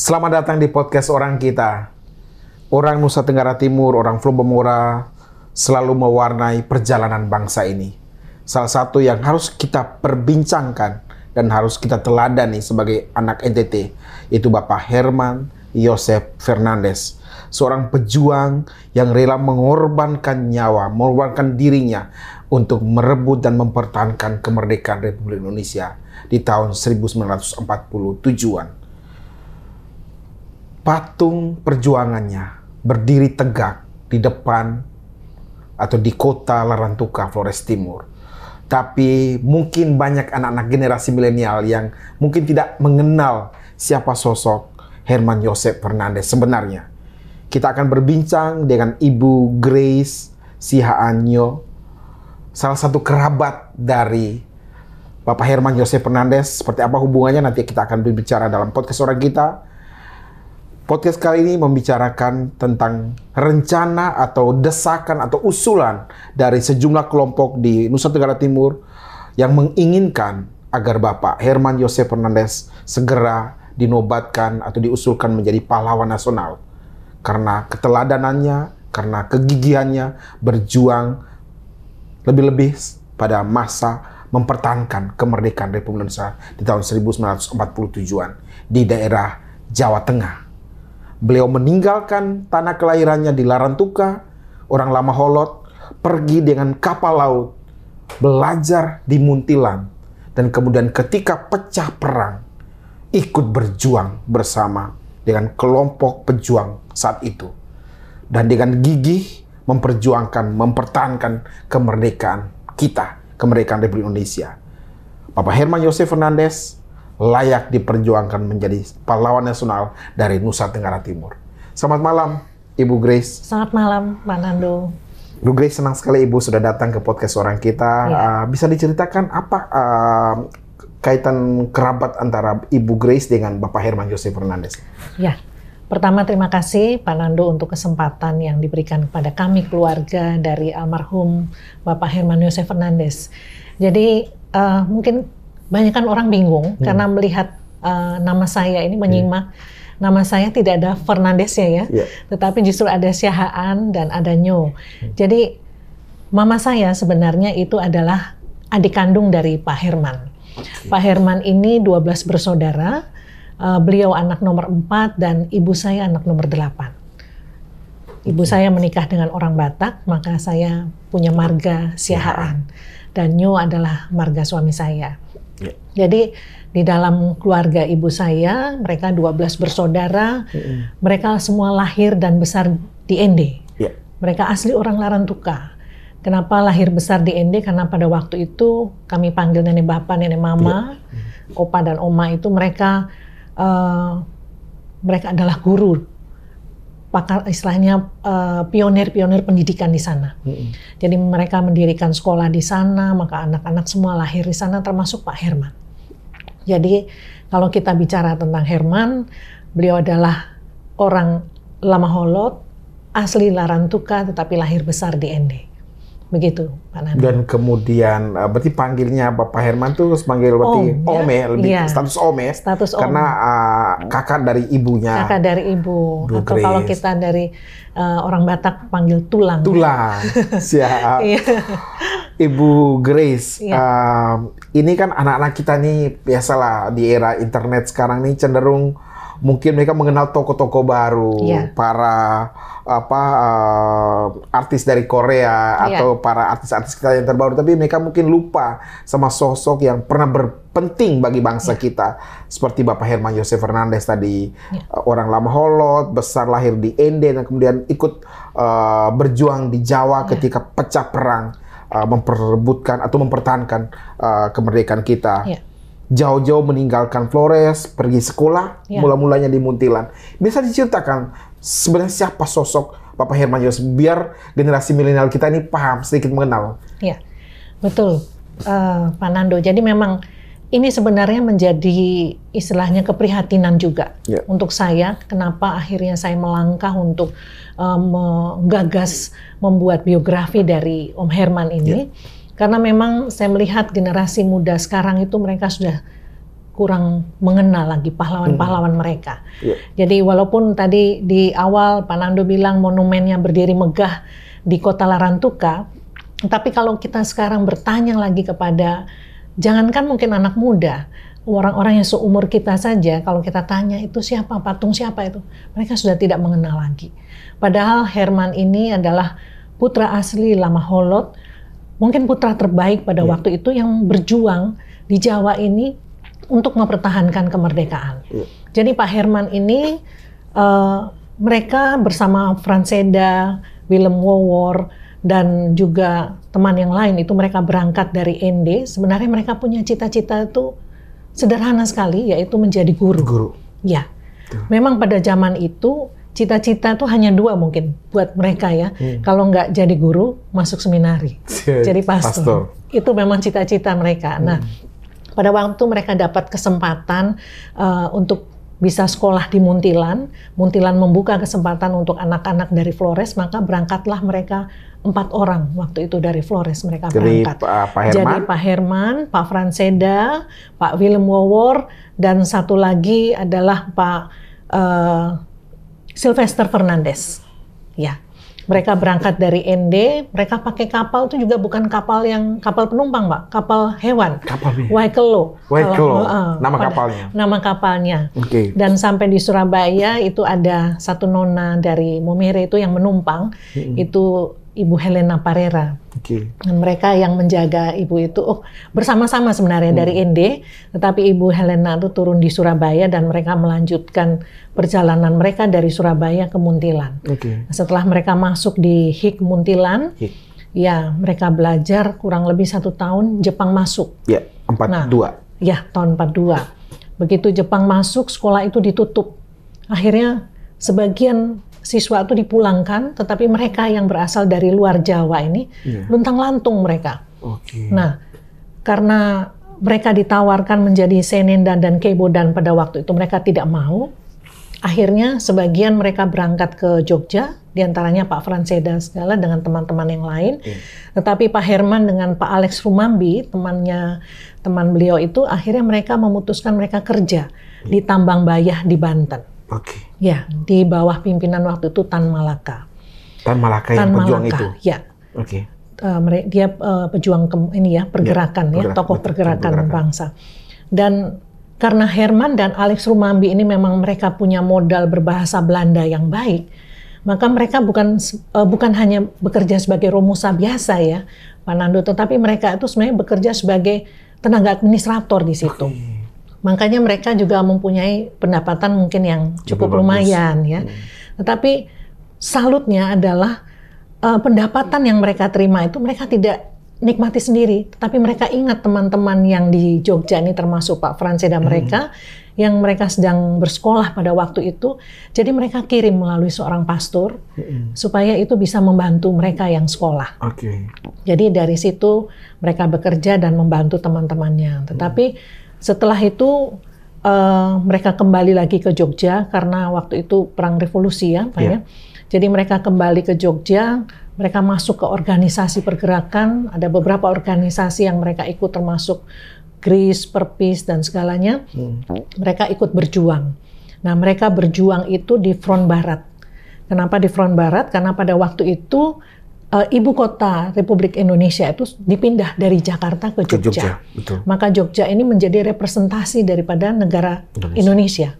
Selamat datang di podcast Orang Kita. Orang Nusa Tenggara Timur, orang Flo Bemora selalu mewarnai perjalanan bangsa ini. Salah satu yang harus kita perbincangkan dan harus kita teladani sebagai anak NTT, yaitu Bapak Herman Joseph Fernandes. Seorang pejuang yang rela mengorbankan nyawa, mengorbankan dirinya untuk merebut dan mempertahankan kemerdekaan Republik Indonesia di tahun 1947-an. Patung perjuangannya berdiri tegak di depan atau di kota Larantuka, Flores Timur. Tapi mungkin banyak anak-anak generasi milenial yang mungkin tidak mengenal siapa sosok Herman Joseph Fernandes sebenarnya. Kita akan berbincang dengan Ibu Grace Sihaanyo, salah satu kerabat dari Bapak Herman Joseph Fernandes. Seperti apa hubungannya nanti kita akan berbicara dalam podcast Orang Kita. Podcast kali ini membicarakan tentang rencana atau desakan atau usulan dari sejumlah kelompok di Nusa Tenggara Timur yang menginginkan agar Bapak Herman Joseph Fernandes segera dinobatkan atau diusulkan menjadi pahlawan nasional karena keteladanannya, karena kegigihannya berjuang lebih-lebih pada masa mempertahankan kemerdekaan Republik Indonesia di tahun 1947-an di daerah Jawa Tengah. Beliau meninggalkan tanah kelahirannya di Larantuka, orang Lama Holot, pergi dengan kapal laut, belajar di Muntilan, dan kemudian ketika pecah perang, ikut berjuang bersama dengan kelompok pejuang saat itu. Dan dengan gigih memperjuangkan, mempertahankan kemerdekaan kita, kemerdekaan Republik Indonesia. Bapak Herman Joseph Fernandes layak diperjuangkan menjadi pahlawan nasional dari Nusa Tenggara Timur. Selamat malam, Ibu Grace. Selamat malam, Pak Nando. Ibu Grace, senang sekali Ibu sudah datang ke podcast Orang Kita. Ya. Bisa diceritakan apa kaitan kerabat antara Ibu Grace dengan Bapak Herman Joseph Fernandes? Ya, pertama terima kasih Pak Nando untuk kesempatan yang diberikan kepada kami keluarga dari almarhum Bapak Herman Joseph Fernandes. Jadi mungkin banyak kan orang bingung karena melihat nama saya ini menyimak nama saya tidak ada Fernandesnya ya, tetapi justru ada Sihaan dan ada Nyo. Jadi mama saya sebenarnya itu adalah adik kandung dari Pak Herman. Pak Herman ini 12 bersaudara, beliau anak nomor 4 dan ibu saya anak nomor 8. Ibu saya menikah dengan orang Batak, maka saya punya marga Sihaan dan Nyo adalah marga suami saya. Jadi di dalam keluarga ibu saya, mereka 12 bersaudara, mereka semua lahir dan besar di Ende. Mereka asli orang Larantuka. Kenapa lahir besar di Ende? Karena pada waktu itu kami panggil nenek bapak, nenek mama, opa dan oma itu mereka adalah guru, pakar istilahnya pionir-pionir pendidikan di sana. Jadi mereka mendirikan sekolah di sana, maka anak-anak semua lahir di sana termasuk Pak Herman. Jadi kalau kita bicara tentang Herman, beliau adalah orang Lama Holot, asli Larantuka tetapi lahir besar di Ende. Begitu, Pak Nando. Dan kemudian berarti panggilnya Bapak Herman tuh panggil berarti Om ya, lebih status Om ya. Status Om. Karena kakak dari ibunya. Kakak dari ibu. Atau Grace. kalau kita dari orang Batak panggil tulang. Tulang. Siap. Ibu Grace, ini kan anak-anak kita nih biasalah di era internet sekarang nih cenderung mungkin mereka mengenal toko-toko baru, para artis dari Korea atau para artis-artis kita yang terbaru, tapi mereka mungkin lupa sama sosok yang pernah berpenting bagi bangsa kita, seperti Bapak Herman Joseph Fernandes tadi, orang Lama Holot, besar lahir di Ende dan kemudian ikut berjuang di Jawa ketika pecah perang, memperebutkan atau mempertahankan kemerdekaan kita. Jauh-jauh meninggalkan Flores, pergi sekolah, mula-mulanya di Muntilan. Bisa diceritakan sebenarnya siapa sosok Bapak Herman Joseph biar generasi milenial kita ini paham, sedikit mengenal. Ya, betul, Pak Nando. Jadi memang ini sebenarnya menjadi istilahnya keprihatinan juga untuk saya. Kenapa akhirnya saya melangkah untuk menggagas membuat biografi dari Om Herman ini? Karena memang saya melihat generasi muda sekarang itu mereka sudah kurang mengenal lagi pahlawan-pahlawan mereka. Jadi walaupun tadi di awal Pak Nando bilang monumennya berdiri megah di kota Larantuka, tapi kalau kita sekarang bertanya lagi kepada, jangankan mungkin anak muda, orang-orang yang seumur kita saja, kalau kita tanya itu siapa, patung siapa itu, mereka sudah tidak mengenal lagi. Padahal Herman ini adalah putra asli Lama Holot, mungkin putra terbaik pada waktu itu yang berjuang di Jawa ini untuk mempertahankan kemerdekaan. Jadi Pak Herman ini, mereka bersama Franseda, Willem Wowor, dan juga teman yang lain itu mereka berangkat dari ND. Sebenarnya mereka punya cita-cita itu sederhana sekali, yaitu menjadi guru. Ya, memang pada zaman itu cita-cita itu hanya dua mungkin buat mereka ya. Kalau nggak jadi guru, masuk seminari, jadi pastor. Itu memang cita-cita mereka. Nah, pada waktu mereka dapat kesempatan untuk bisa sekolah di Muntilan, Muntilan membuka kesempatan untuk anak-anak dari Flores, maka berangkatlah mereka 4 orang waktu itu dari Flores mereka berangkat. Jadi Pak Herman, Pak Franseda, Pak Willem Wowor, dan satu lagi adalah Pak Sylvester Fernandes. Ya, mereka berangkat dari ND, mereka pakai kapal itu juga bukan kapal penumpang, Pak, kapal hewan. Waikelo. Nama kapalnya. Nama kapalnya. Dan sampai di Surabaya itu ada satu nona dari Momere itu yang menumpang, itu Ibu Helena Parera. Dan mereka yang menjaga ibu itu bersama-sama sebenarnya dari ND, tetapi Ibu Helena itu turun di Surabaya dan mereka melanjutkan perjalanan mereka dari Surabaya ke Muntilan. Setelah mereka masuk di HIK Muntilan, ya mereka belajar kurang lebih 1 tahun. Jepang masuk. Ya, 42. Ya, tahun 42. Begitu Jepang masuk, sekolah itu ditutup. Akhirnya sebagian siswa itu dipulangkan, tetapi mereka yang berasal dari luar Jawa ini luntang-lantung mereka. Nah, karena mereka ditawarkan menjadi Senendan dan Keibodan pada waktu itu, mereka tidak mau. Akhirnya sebagian mereka berangkat ke Jogja, diantaranya Pak Franseda segala dengan teman-teman yang lain. Tetapi Pak Herman dengan Pak Alex Rumambi, teman beliau itu, akhirnya mereka memutuskan mereka kerja di tambang bayah di Banten. Ya, di bawah pimpinan waktu itu Tan Malaka. Tan Malaka yang pejuang itu. Ya. Dia pejuang pergerakan tokoh pergerakan bangsa. Dan karena Herman dan Alex Rumambi ini memang mereka punya modal berbahasa Belanda yang baik, maka mereka bukan hanya bekerja sebagai romusa biasa ya, Pak Nando, tetapi mereka itu sebenarnya bekerja sebagai tenaga administrator di situ. Makanya mereka juga mempunyai pendapatan mungkin yang cukup lumayan ya. Tetapi salutnya adalah pendapatan yang mereka terima itu mereka tidak nikmati sendiri, tapi mereka ingat teman-teman yang di Jogja ini termasuk Pak Franseda mereka yang mereka sedang bersekolah pada waktu itu. Jadi mereka kirim melalui seorang pastor supaya itu bisa membantu mereka yang sekolah. Jadi dari situ mereka bekerja dan membantu teman-temannya. Tetapi setelah itu mereka kembali lagi ke Jogja karena waktu itu perang revolusi ya, Pak ya. Jadi mereka kembali ke Jogja, mereka masuk ke organisasi pergerakan, ada beberapa organisasi yang mereka ikut termasuk GRIS, Perpis dan segalanya. Mereka ikut berjuang. Nah, mereka berjuang itu di front barat. Kenapa di front barat? Karena pada waktu itu ibu kota Republik Indonesia itu dipindah dari Jakarta ke Jogja. Maka Jogja ini menjadi representasi daripada negara Indonesia.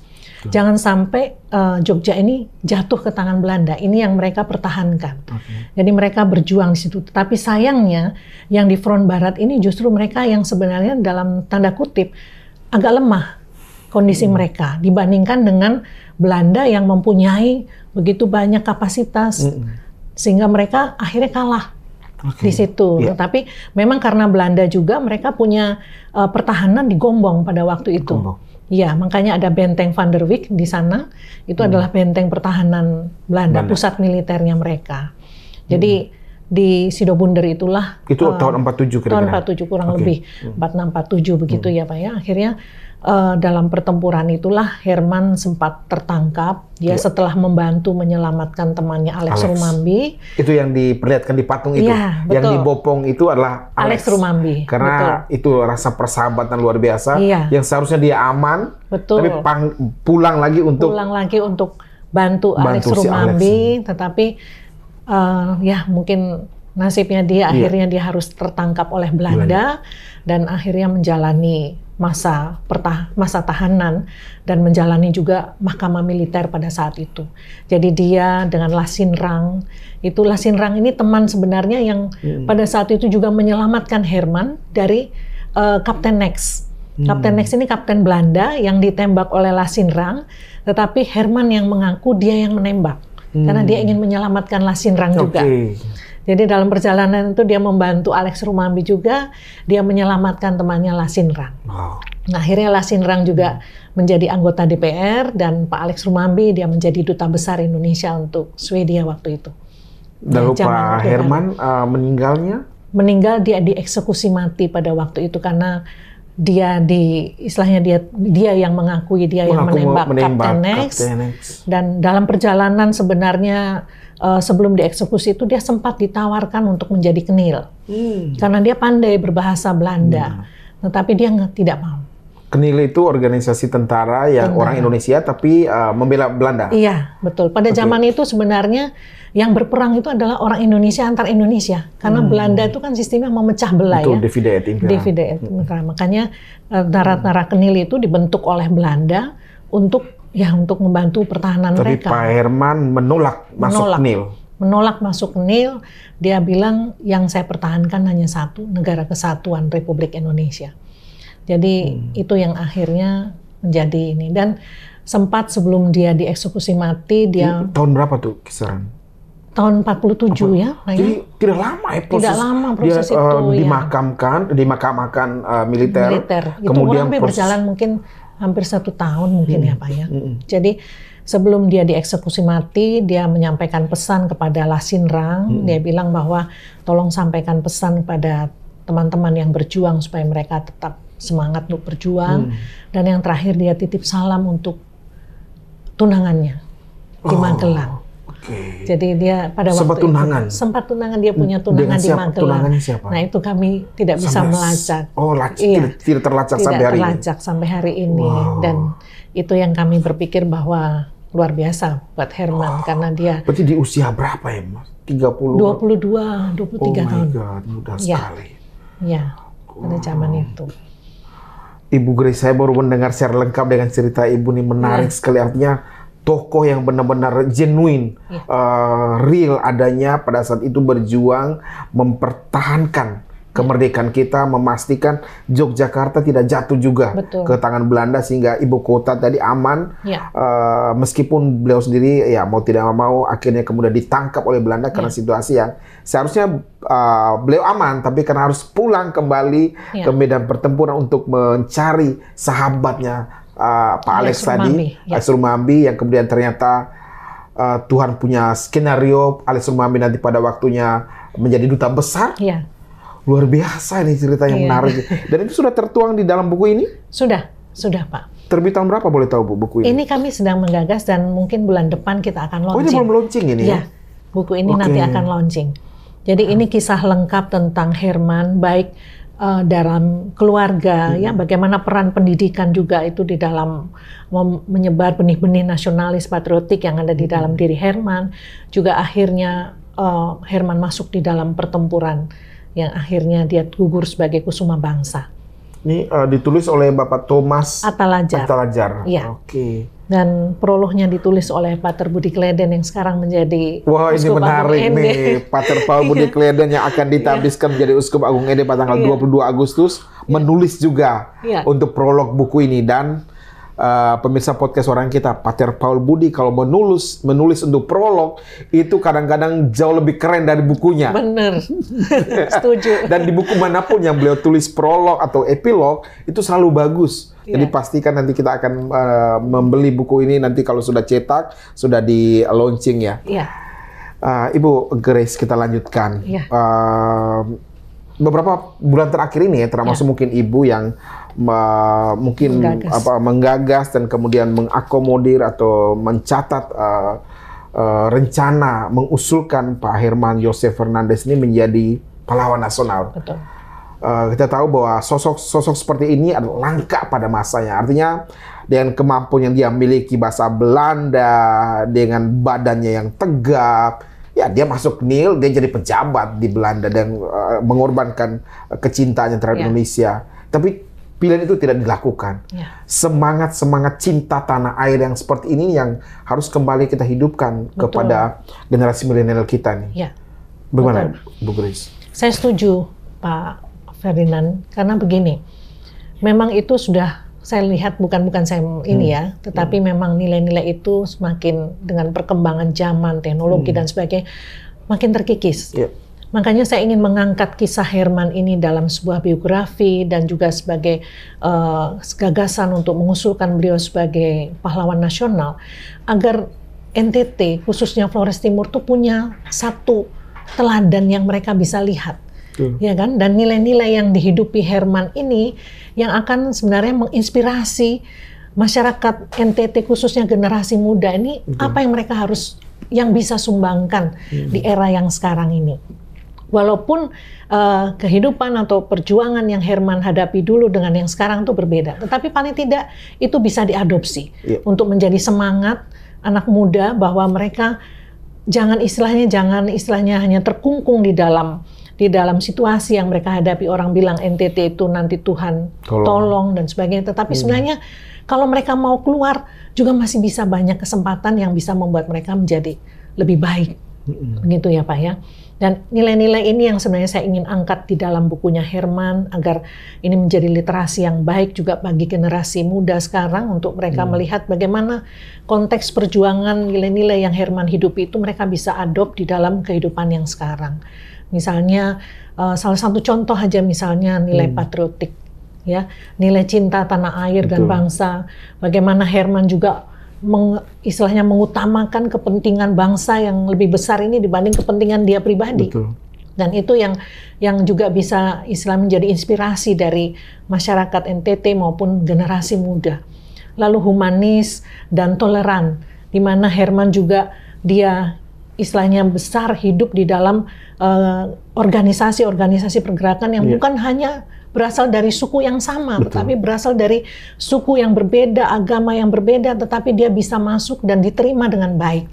Jangan sampai Jogja ini jatuh ke tangan Belanda. Ini yang mereka pertahankan. Jadi mereka berjuang di situ. Tapi sayangnya yang di front barat ini justru mereka yang sebenarnya dalam tanda kutip agak lemah kondisi mereka dibandingkan dengan Belanda yang mempunyai begitu banyak kapasitas. Sehingga mereka akhirnya kalah di situ. Tapi memang karena Belanda juga mereka punya pertahanan di Gombong pada waktu itu. Ya, makanya ada benteng Van der Wijk di sana. Itu adalah benteng pertahanan Belanda, pusat militernya mereka. Jadi di Sidobunder itulah. Itu tahun 47 kira-kira? Tahun 47 kurang lebih, 46-47 begitu ya Pak ya. Akhirnya dalam pertempuran itulah Herman sempat tertangkap. Dia setelah membantu menyelamatkan temannya Alex Rumambi. Itu yang diperlihatkan di patung itu. Iya, yang dibopong itu adalah Alex Rumambi. Karena itu rasa persahabatan luar biasa. Iya. Yang seharusnya dia aman. Betul. Tapi pulang lagi untuk bantu Alex Rumambi. Tetapi ya mungkin nasibnya dia akhirnya dia harus tertangkap oleh Belanda. Dan akhirnya menjalani masa tahanan dan menjalani juga mahkamah militer pada saat itu. Jadi dia dengan Lasinrang, Lasinrang ini teman sebenarnya yang pada saat itu juga menyelamatkan Herman dari Kapten Nex. Kapten Nex ini kapten Belanda yang ditembak oleh Lasinrang, tetapi Herman yang mengaku dia yang menembak karena dia ingin menyelamatkan Lasinrang juga. Jadi dalam perjalanan itu dia membantu Alex Rumambi juga, dia menyelamatkan temannya Lasinrang. Nah, akhirnya Lasinrang juga menjadi anggota DPR dan Pak Alex Rumambi dia menjadi duta besar Indonesia untuk Swedia waktu itu. Lalu Pak Herman meninggalnya? Meninggal dia dieksekusi mati pada waktu itu karena dia istilahnya dia yang mengakui dia yang menembak Kapten Nex. Dan dalam perjalanan sebenarnya sebelum dieksekusi itu dia sempat ditawarkan untuk menjadi kenil karena dia pandai berbahasa Belanda, tetapi dia tidak mau. Kenil itu organisasi tentara yang orang Indonesia tapi membela Belanda. Iya, betul. Pada zaman itu sebenarnya yang berperang itu adalah orang Indonesia antar Indonesia karena Belanda itu kan sistemnya memecah belah. Betul, divide et impera. Divide et impera. Makanya tentara kenil itu dibentuk oleh Belanda untuk membantu pertahanan mereka. Tapi Pak Herman menolak masuk kenil. Menolak masuk kenil. Dia bilang yang saya pertahankan hanya satu, Negara Kesatuan Republik Indonesia. Jadi itu yang akhirnya menjadi ini. Dan sempat sebelum dia dieksekusi mati, dia... Tahun berapa tuh kisaran? Tahun 47 ya. Jadi tidak lama ya proses. Tidak lama proses dia, itu. dimakamkan militer. Itu kurang lebih berjalan mungkin hampir 1 tahun mungkin ya Pak ya. Jadi sebelum dia dieksekusi mati, dia menyampaikan pesan kepada Lasinrang. Dia bilang bahwa tolong sampaikan pesan kepada teman-teman yang berjuang supaya mereka tetap semangat untuk berjuang. Dan yang terakhir dia titip salam untuk tunangannya di Magelang. Jadi dia pada waktu itu sempat tunangan, dia punya tunangan di Magelang. Tunangannya siapa? Nah itu kami tidak bisa melacak. Tidak terlacak sampai hari ini. Tidak terlacak sampai hari ini. Dan itu yang kami berpikir bahwa luar biasa buat Herman karena dia. Berarti di usia berapa ya Mas? 22, 23 tahun. God, mudah sekali. Ya, pada zaman itu. Ibu Grace, saya baru mendengar secara lengkap dengan cerita Ibu ini menarik sekali, artinya tokoh yang benar-benar genuine, real adanya pada saat itu berjuang mempertahankan kemerdekaan kita, memastikan Yogyakarta tidak jatuh juga ke tangan Belanda sehingga ibu kota tadi aman. Meskipun beliau sendiri ya mau tidak mau akhirnya kemudian ditangkap oleh Belanda karena situasi yang seharusnya beliau aman, tapi karena harus pulang kembali ke medan pertempuran untuk mencari sahabatnya. Pak Alex tadi, Alex Rumambi yang kemudian ternyata Tuhan punya skenario Alex Rumambi nanti pada waktunya menjadi duta besar. Luar biasa ini cerita yang menarik. Dan itu sudah tertuang di dalam buku ini? Sudah Pak. Terbit tahun berapa boleh tahu Bu buku ini? Ini kami sedang menggagas dan mungkin bulan depan kita akan launching. Oh ini belum launching ini ya? Buku ini nanti akan launching. Jadi ini kisah lengkap tentang Herman, baik dalam keluarga, ya bagaimana peran pendidikan juga itu di dalam menyebar benih-benih nasionalis patriotik yang ada di dalam diri Herman. Juga akhirnya Herman masuk di dalam pertempuran yang akhirnya dia gugur sebagai kusuma bangsa. Ini ditulis oleh Bapak Thomas Atalajar. Ya. Dan prolognya ditulis oleh Pater Budi Kleden yang sekarang menjadi Uskup Agung Ede. Nih, Pater Paul Budi Kleden yang akan ditabiskan menjadi Uskup Agung Ede pada tanggal 22 Agustus menulis juga untuk prolog buku ini. Dan pemirsa podcast orang kita, Pater Paul Budi kalau menulis untuk prolog itu kadang-kadang jauh lebih keren dari bukunya. Bener, setuju. Dan di buku manapun yang beliau tulis prolog atau epilog itu selalu bagus. Jadi pastikan nanti kita akan membeli buku ini nanti kalau sudah cetak, sudah di launching ya. Ibu Grace, kita lanjutkan. Iya. Beberapa bulan terakhir ini ya, termasuk mungkin Ibu yang mungkin menggagas dan kemudian mengakomodir atau mencatat rencana mengusulkan Pak Herman Joseph Fernandes ini menjadi pahlawan nasional. Betul. Kita tahu bahwa sosok seperti ini adalah langka pada masanya. Artinya dengan kemampuan yang dia miliki, bahasa Belanda, dengan badannya yang tegap, ya dia masuk NIL, dia jadi pejabat di Belanda dan mengorbankan kecintaannya terhadap Indonesia. Tapi pilihan itu tidak dilakukan. Semangat cinta tanah air yang seperti ini yang harus kembali kita hidupkan kepada generasi milenial kita nih. Bagaimana, Bu Grace? Saya setuju, Pak Ferdinand, karena begini, memang itu sudah saya lihat bukan saya ini ya, tetapi memang nilai-nilai itu semakin dengan perkembangan zaman, teknologi dan sebagainya makin terkikis. Makanya saya ingin mengangkat kisah Herman ini dalam sebuah biografi dan juga sebagai gagasan untuk mengusulkan beliau sebagai pahlawan nasional agar NTT khususnya Flores Timur tuh punya satu teladan yang mereka bisa lihat. Ya kan? Dan nilai-nilai yang dihidupi Herman ini yang akan sebenarnya menginspirasi masyarakat NTT khususnya generasi muda ini apa yang mereka harus yang bisa sumbangkan di era yang sekarang ini. Walaupun kehidupan atau perjuangan yang Herman hadapi dulu dengan yang sekarang itu berbeda, tetapi paling tidak itu bisa diadopsi untuk menjadi semangat anak muda bahwa mereka jangan istilahnya hanya terkungkung di dalam situasi yang mereka hadapi. Orang bilang NTT itu nanti Tuhan tolong dan sebagainya, tetapi sebenarnya kalau mereka mau keluar juga masih bisa banyak kesempatan yang bisa membuat mereka menjadi lebih baik. Begitu ya Pak ya. Dan nilai-nilai ini yang sebenarnya saya ingin angkat di dalam bukunya Herman agar ini menjadi literasi yang baik juga bagi generasi muda sekarang untuk mereka melihat bagaimana konteks perjuangan nilai-nilai yang Herman hidupi itu mereka bisa adopt di dalam kehidupan yang sekarang. Misalnya salah satu contoh aja misalnya nilai patriotik ya, nilai cinta tanah air dan bangsa. Bagaimana Herman juga istilahnya mengutamakan kepentingan bangsa yang lebih besar ini dibanding kepentingan dia pribadi. Dan itu yang juga bisa istilah menjadi inspirasi dari masyarakat NTT maupun generasi muda. Lalu humanis dan toleran, di mana Herman juga dia istilahnya besar hidup di dalam organisasi-organisasi pergerakan yang bukan hanya berasal dari suku yang sama, tetapi berasal dari suku yang berbeda, agama yang berbeda, tetapi dia bisa masuk dan diterima dengan baik.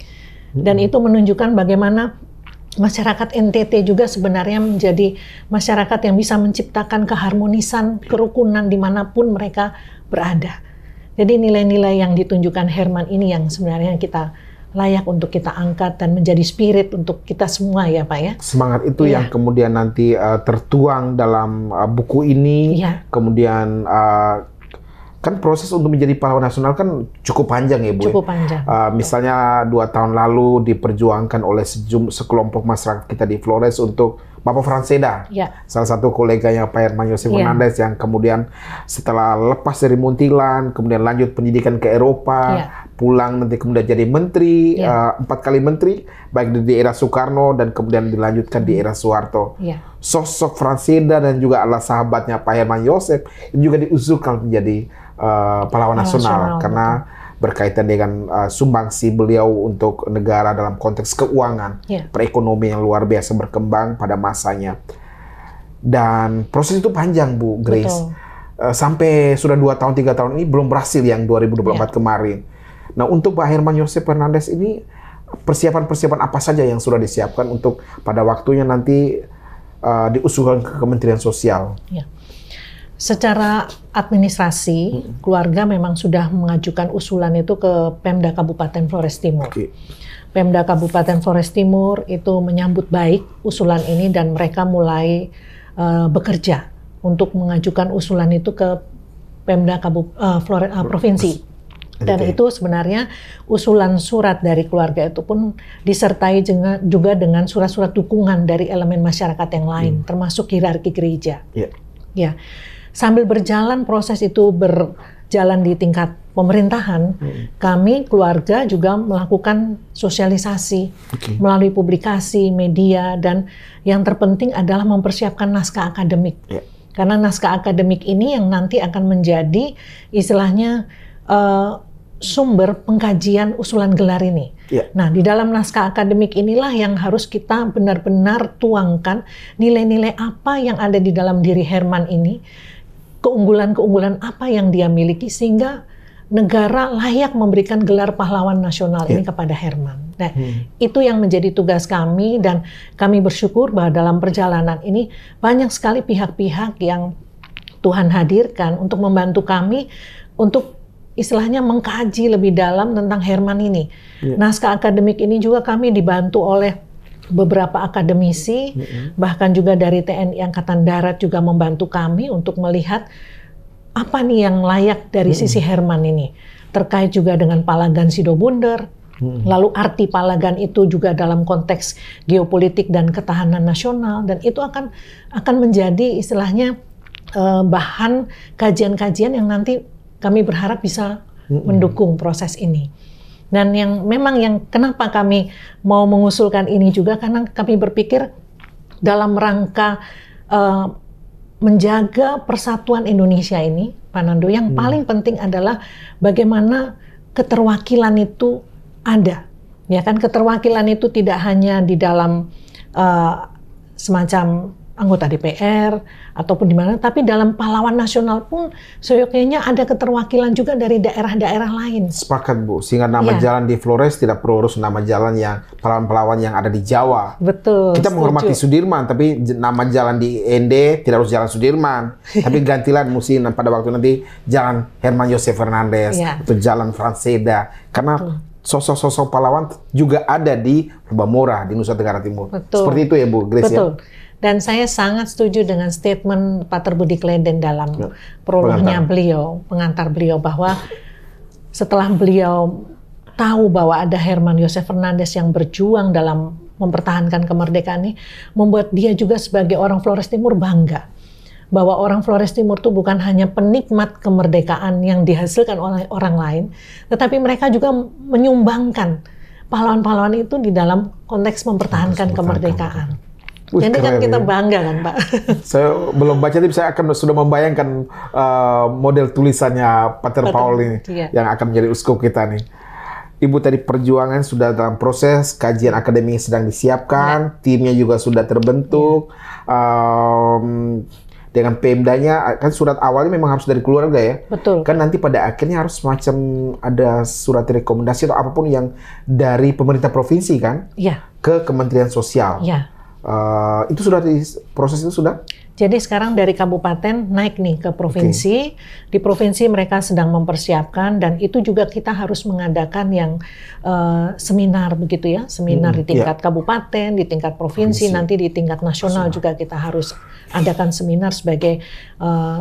Dan itu menunjukkan bagaimana masyarakat NTT juga sebenarnya menjadi masyarakat yang bisa menciptakan keharmonisan, kerukunan dimanapun mereka berada. Jadi nilai-nilai yang ditunjukkan Herman ini yang sebenarnya kita layak untuk kita angkat dan menjadi spirit untuk kita semua ya Pak ya. Semangat itu yang kemudian nanti tertuang dalam buku ini, kemudian kan proses untuk menjadi pahlawan nasional kan cukup panjang ya Bu. Cukup panjang. Misalnya 2 tahun lalu diperjuangkan oleh sekelompok masyarakat kita di Flores untuk Bapak Franseda, salah satu koleganya Pak Herman Joseph Fernandes yang kemudian setelah lepas dari Muntilan, kemudian lanjut pendidikan ke Eropa, pulang nanti kemudian jadi menteri, 4 kali menteri, baik di era Soekarno dan kemudian dilanjutkan di era Soeharto. Sosok Franseda dan juga adalah sahabatnya Pak Herman Joseph ini juga diusulkan menjadi pahlawan nasional karena berkaitan dengan sumbangsi beliau untuk negara dalam konteks keuangan, perekonomian yang luar biasa berkembang pada masanya. Dan proses itu panjang Bu Grace. Sampai sudah 2 tahun, 3 tahun ini belum berhasil yang 2024 kemarin. Nah untuk Pak Herman Joseph Fernandes ini persiapan-persiapan apa saja yang sudah disiapkan untuk pada waktunya nanti diusulkan ke Kementerian Sosial? Secara administrasi, keluarga memang sudah mengajukan usulan itu ke Pemda Kabupaten Flores Timur. Pemda Kabupaten Flores Timur itu menyambut baik usulan ini dan mereka mulai bekerja untuk mengajukan usulan itu ke Pemda Provinsi. Dan itu sebenarnya usulan surat dari keluarga itu pun disertai juga dengan surat-surat dukungan dari elemen masyarakat yang lain, termasuk hierarki gereja. Sambil berjalan proses itu jalan di tingkat pemerintahan, kami keluarga juga melakukan sosialisasi melalui publikasi, media, dan yang terpenting adalah mempersiapkan naskah akademik. Karena naskah akademik ini yang nanti akan menjadi istilahnya sumber pengkajian usulan gelar ini. Nah, di dalam naskah akademik inilah yang harus kita benar-benar tuangkan nilai-nilai apa yang ada di dalam diri Herman ini, keunggulan-keunggulan apa yang dia miliki sehingga negara layak memberikan gelar pahlawan nasional ini kepada Herman. Nah, itu yang menjadi tugas kami dan kami bersyukur bahwa dalam perjalanan ini banyak sekali pihak-pihak yang Tuhan hadirkan untuk membantu kami untuk istilahnya mengkaji lebih dalam tentang Herman ini. Naskah akademik ini juga kami dibantu oleh beberapa akademisi, bahkan juga dari TNI Angkatan Darat juga membantu kami untuk melihat apa nih yang layak dari sisi Herman ini. Terkait juga dengan Palagan Sidobunder, lalu arti Palagan itu juga dalam konteks geopolitik dan ketahanan nasional, dan itu akan menjadi istilahnya bahan kajian-kajian yang nanti kami berharap bisa mendukung proses ini. Dan yang memang yang kenapa kami mau mengusulkan ini juga karena kami berpikir dalam rangka menjaga persatuan Indonesia ini, Pak Nando, yang paling penting adalah bagaimana keterwakilan itu ada. Ya kan, keterwakilan itu tidak hanya di dalam semacam anggota DPR ataupun di mana, tapi dalam pahlawan nasional pun seyogyanya ada keterwakilan juga dari daerah-daerah lain. Sepakat, Bu, sehingga nama jalan di Flores tidak perlu urus nama jalan yang pahlawan-pahlawan yang ada di Jawa. Betul. Kita menghormati Sudirman, tapi nama jalan di ND tidak harus Jalan Sudirman, tapi gantilah mesti pada waktu nanti Jalan Herman Josef Fernandez atau Jalan Franseda, karena sosok-sosok pahlawan juga ada di Lubamora di Nusa Tenggara Timur. Betul. Seperti itu ya, Bu Grace. Betul. Dan saya sangat setuju dengan statement Pater Budi Kleden dalam prolognya beliau, pengantar beliau, bahwa setelah beliau tahu bahwa ada Herman Josef Fernandez yang berjuang dalam mempertahankan kemerdekaan ini, membuat dia juga sebagai orang Flores Timur bangga. Bahwa orang Flores Timur itu bukan hanya penikmat kemerdekaan yang dihasilkan oleh orang lain, tetapi mereka juga menyumbangkan pahlawan-pahlawan itu di dalam konteks mempertahankan kemerdekaan. Jadi kan kita bangga kan, Pak. Saya belum baca, tapi saya akan sudah membayangkan model tulisannya Pater Paul ini yang akan menjadi uskup kita nih. Ibu tadi perjuangan sudah dalam proses, kajian akademik sedang disiapkan, timnya juga sudah terbentuk. Dengan Pemdanya, kan surat awalnya memang harus dari keluarga ya. Betul. Kan nanti pada akhirnya harus semacam ada surat rekomendasi atau apapun yang dari pemerintah provinsi kan? Ke Kementerian Sosial. Itu sudah proses itu sudah? Jadi sekarang dari kabupaten naik nih ke provinsi. Di provinsi mereka sedang mempersiapkan, dan itu juga kita harus mengadakan yang seminar begitu ya, seminar di tingkat kabupaten, di tingkat provinsi, nanti di tingkat nasional juga kita harus adakan seminar sebagai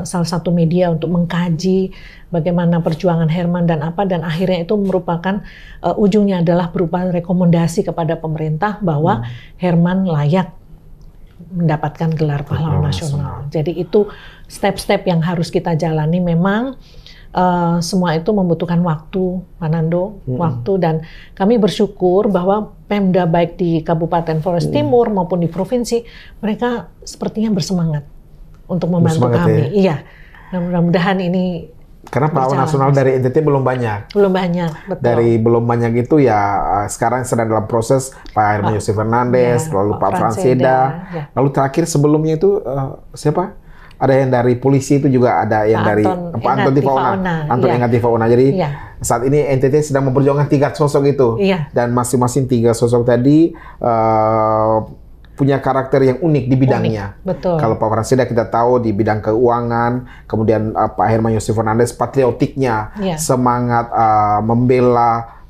salah satu media untuk mengkaji bagaimana perjuangan Herman dan akhirnya itu merupakan ujungnya adalah berupa rekomendasi kepada pemerintah bahwa Herman layak mendapatkan gelar pahlawan nasional. Jadi itu step-step yang harus kita jalani. Memang semua itu membutuhkan waktu, Pak Nando, waktu, dan kami bersyukur bahwa Pemda baik di Kabupaten Flores Timur maupun di provinsi, mereka sepertinya bersemangat untuk membantu kami. Iya, mudah-mudahan ini. Karena pahlawan nasional dari NTT belum banyak. Belum banyak, betul. Dari belum banyak itu ya sekarang sedang dalam proses Pak Herman Josef Fernandez, lalu Pak Franseda, lalu terakhir sebelumnya itu siapa? Ada yang dari polisi itu juga ada yang dari Anton Tifaona. Jadi saat ini NTT sedang memperjuangkan 3 sosok itu, dan masing-masing 3 sosok tadi punya karakter yang unik di bidangnya. Betul. Kalau Pak Franseda kita tahu di bidang keuangan, kemudian Pak Herman Josef Fernandez patriotiknya, semangat membela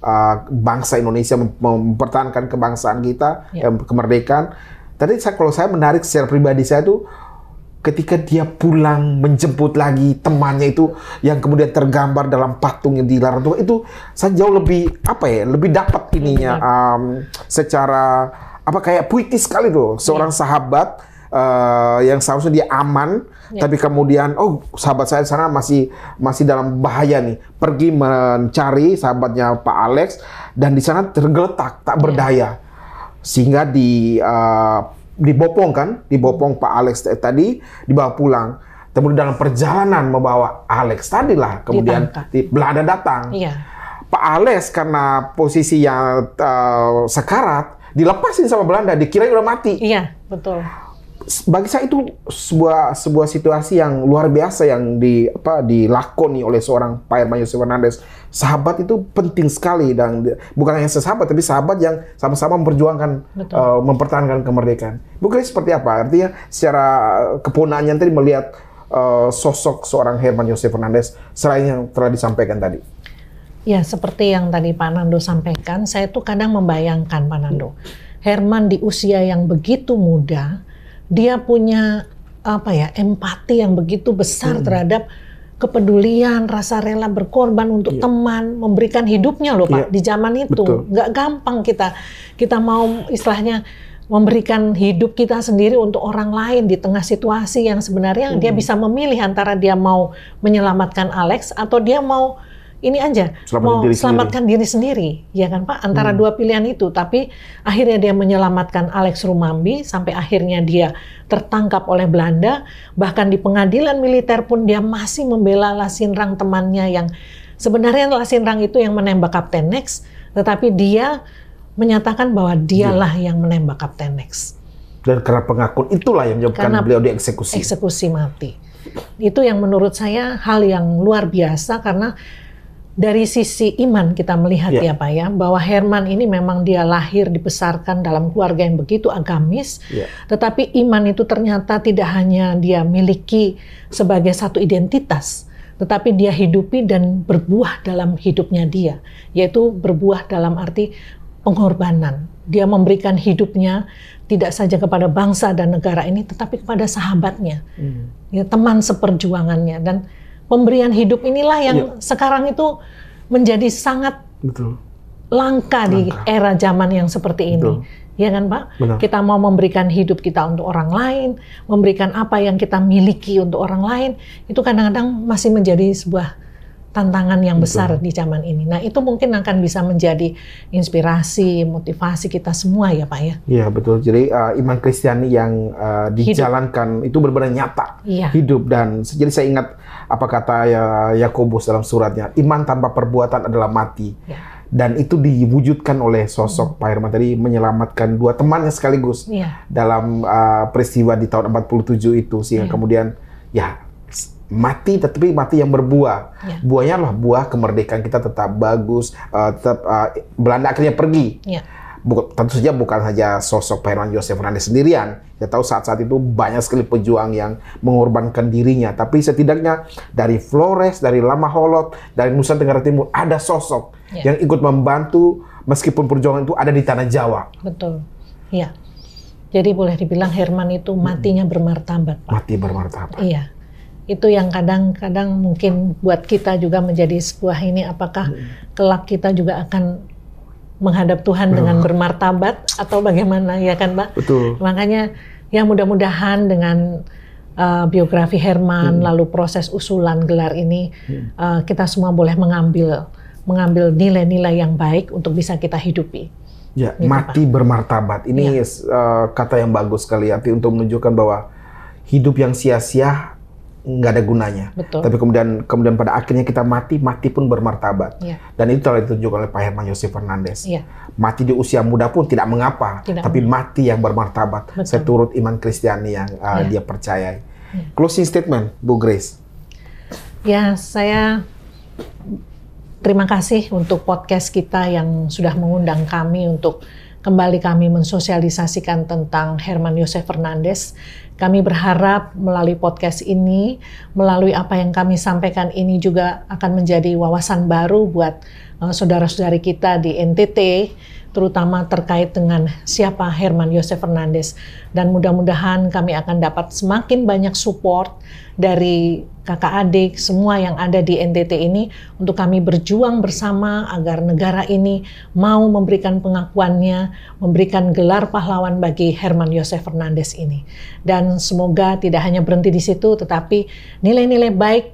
bangsa Indonesia, mempertahankan kebangsaan kita, kemerdekaan. Tadi kalau saya menarik secara pribadi saya tuh ketika dia pulang menjemput lagi temannya itu yang kemudian tergambar dalam patung yang dilarang itu saya jauh lebih lebih dapat ininya secara kayak puitis sekali tuh, seorang sahabat yang seharusnya dia aman, tapi kemudian sahabat saya di sana masih dalam bahaya nih, pergi mencari sahabatnya Pak Alex dan di sana tergeletak tak berdaya, sehingga dibopong Pak Alex tadi, dibawa pulang. Kemudian dalam perjalanan membawa Alex tadilah kemudian Belanda datang. Pak Alex karena posisi yang sekarat dilepasin sama Belanda, dikira udah mati. Iya, betul. Bagi saya itu sebuah situasi yang luar biasa yang dilakoni oleh seorang Pak Herman Yosef Fernandes. Sahabat itu penting sekali, dan bukan hanya sesahabat tapi sahabat yang sama-sama memperjuangkan mempertahankan kemerdekaan. Bu Grace seperti apa? Artinya secara kepunaannya tadi melihat sosok seorang Herman Yosef Fernandes selain yang telah disampaikan tadi. Ya, seperti yang tadi Pak Nando sampaikan, saya tuh kadang membayangkan Pak Nando, Herman di usia yang begitu muda, dia punya empati yang begitu besar terhadap kepedulian, rasa rela berkorban untuk teman, memberikan hidupnya loh Pak, di zaman itu. Nggak gampang kita mau istilahnya memberikan hidup kita sendiri untuk orang lain di tengah situasi yang sebenarnya dia bisa memilih antara dia mau menyelamatkan Alex atau dia mau ini aja, mau selamatkan diri sendiri, ya kan Pak? Antara dua pilihan itu, tapi akhirnya dia menyelamatkan Alex Rumambi sampai akhirnya dia tertangkap oleh Belanda. Bahkan di pengadilan militer pun dia masih membela Lasinrang temannya yang sebenarnya Lasinrang itu yang menembak Kapten Nex, tetapi dia menyatakan bahwa dialah yang menembak Kapten Nex. Dan karena pengakuan itulah yang menyebabkan beliau dieksekusi. Eksekusi mati. Itu yang menurut saya hal yang luar biasa, karena dari sisi iman kita melihat ya Pak ya, bahwa Herman ini memang dia lahir dibesarkan dalam keluarga yang begitu agamis, tetapi iman itu ternyata tidak hanya dia miliki sebagai satu identitas, tetapi dia hidupi dan berbuah dalam hidupnya dia, yaitu berbuah dalam arti pengorbanan. Dia memberikan hidupnya tidak saja kepada bangsa dan negara ini, tetapi kepada sahabatnya, ya, teman seperjuangannya. Dan pemberian hidup inilah yang sekarang itu menjadi sangat langka di era zaman yang seperti ini. Ya kan Pak? Benar. Kita mau memberikan hidup kita untuk orang lain, memberikan apa yang kita miliki untuk orang lain, itu kadang-kadang masih menjadi sebuah tantangan yang besar di zaman ini. Nah, itu mungkin akan bisa menjadi inspirasi, motivasi kita semua ya Pak ya. Iya betul. Jadi iman Kristiani yang dijalankan itu benar-benar nyata, hidup. Dan jadi saya ingat apa kata Yakobus dalam suratnya, iman tanpa perbuatan adalah mati. Dan itu diwujudkan oleh sosok Pak Herman tadi, menyelamatkan dua temannya sekaligus dalam peristiwa di tahun 47 itu, sehingga kemudian mati, tetapi mati yang berbuah. Buahnya adalah buah kemerdekaan kita tetap bagus, Belanda akhirnya pergi. Tentu saja bukan saja sosok Pak Herman Yosef Fernandes sendirian. Saya tahu saat-saat itu banyak sekali pejuang yang mengorbankan dirinya, tapi setidaknya dari Flores, dari Lamaholot, dari Nusa Tenggara Timur ada sosok yang ikut membantu meskipun perjuangan itu ada di tanah Jawa. Betul. Iya. Jadi boleh dibilang Herman itu matinya bermartabat, Pak. Mati bermartabat. Iya. Itu yang kadang-kadang mungkin buat kita juga menjadi sebuah ini, apakah kelak kita juga akan menghadap Tuhan dengan bermartabat atau bagaimana, ya kan Pak? Betul. Makanya ya mudah-mudahan dengan biografi Herman lalu proses usulan gelar ini kita semua boleh mengambil nilai-nilai yang baik untuk bisa kita hidupi. Ya, gitu, mati Pak. Bermartabat. Ini kata yang bagus sekali, arti untuk menunjukkan bahwa hidup yang sia-sia nggak ada gunanya. Betul. Tapi kemudian pada akhirnya kita mati pun bermartabat. Dan itu telah ditunjukkan oleh Pak Herman Yosef Fernandes. Mati di usia muda pun tidak mengapa, tapi mati yang bermartabat. Betul. Saya turut iman Kristiani yang dia percayai. Closing statement, Bu Grace. Ya, saya terima kasih untuk podcast kita yang sudah mengundang kami untuk kembali kami mensosialisasikan tentang Herman Yosef Fernandes. Kami berharap melalui podcast ini, melalui apa yang kami sampaikan ini juga akan menjadi wawasan baru buat saudara-saudari kita di NTT, terutama terkait dengan siapa Herman Yosef Fernandes. Dan mudah-mudahan kami akan dapat semakin banyak support dari kakak adik semua yang ada di NTT ini untuk kami berjuang bersama agar negara ini mau memberikan pengakuannya, memberikan gelar pahlawan bagi Herman Yosef Fernandes ini. Dan Dan semoga tidak hanya berhenti di situ, tetapi nilai-nilai baik,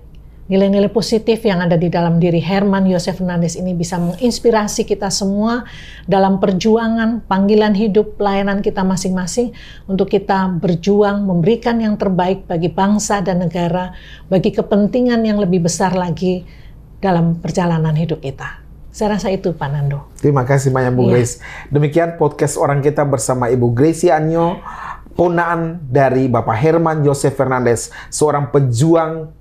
nilai-nilai positif yang ada di dalam diri Herman Yosef Fernandes ini bisa menginspirasi kita semua dalam perjuangan, panggilan hidup, pelayanan kita masing-masing untuk kita berjuang, memberikan yang terbaik bagi bangsa dan negara, bagi kepentingan yang lebih besar lagi dalam perjalanan hidup kita. Saya rasa itu, Pak Nando. Terima kasih banyak, Bu Grace. Demikian podcast Orang Kita bersama Ibu Gracie Anyo, ponaan dari Bapak Herman Yosef Fernandes, seorang pejuang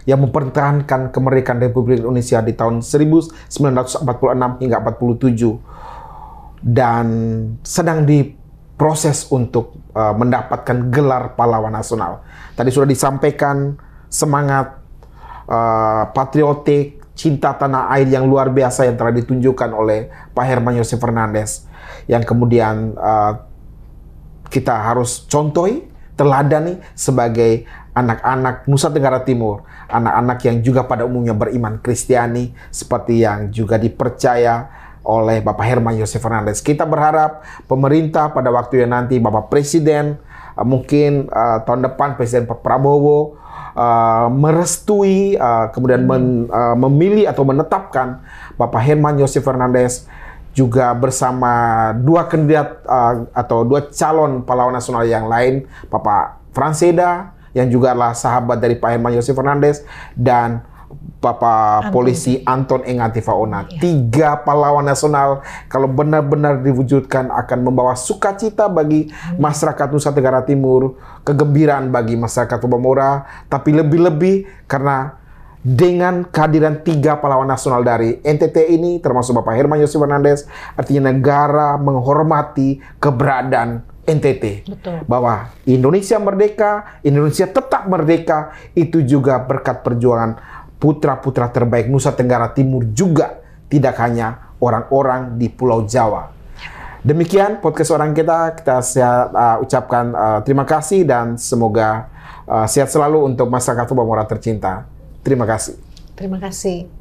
yang mempertahankan kemerdekaan Republik Indonesia di tahun 1946 hingga 47 dan sedang diproses untuk mendapatkan gelar pahlawan nasional. Tadi sudah disampaikan semangat patriotik, cinta tanah air yang luar biasa yang telah ditunjukkan oleh Pak Herman Yosef Fernandes, yang kemudian kita harus contohi, teladani sebagai anak-anak Nusa Tenggara Timur, anak-anak yang juga pada umumnya beriman Kristiani seperti yang juga dipercaya oleh Bapak Herman Yosef Fernandes. Kita berharap pemerintah pada waktu yang nanti, Bapak Presiden, mungkin tahun depan Presiden Pak Prabowo merestui, kemudian memilih atau menetapkan Bapak Herman Yosef Fernandes juga bersama dua kandidat atau dua calon pahlawan nasional yang lain, Bapak Franseda yang juga adalah sahabat dari Pak Herman Yosef Fernandes, dan Bapak Polisi Anton Engati Faona. Tiga pahlawan nasional kalau benar-benar diwujudkan akan membawa sukacita bagi masyarakat Nusa Tenggara Timur, kegembiraan bagi masyarakat Bumora, tapi lebih-lebih karena dengan kehadiran tiga pahlawan nasional dari NTT ini, termasuk Bapak Herman Yosef Fernandes, artinya negara menghormati keberadaan NTT. Betul. Bahwa Indonesia merdeka, Indonesia tetap merdeka, itu juga berkat perjuangan putra-putra terbaik Nusa Tenggara Timur juga, tidak hanya orang-orang di Pulau Jawa. Demikian podcast Orang Kita, ucapkan terima kasih dan semoga sehat selalu untuk masyarakat Bumora tercinta. Terima kasih. Terima kasih.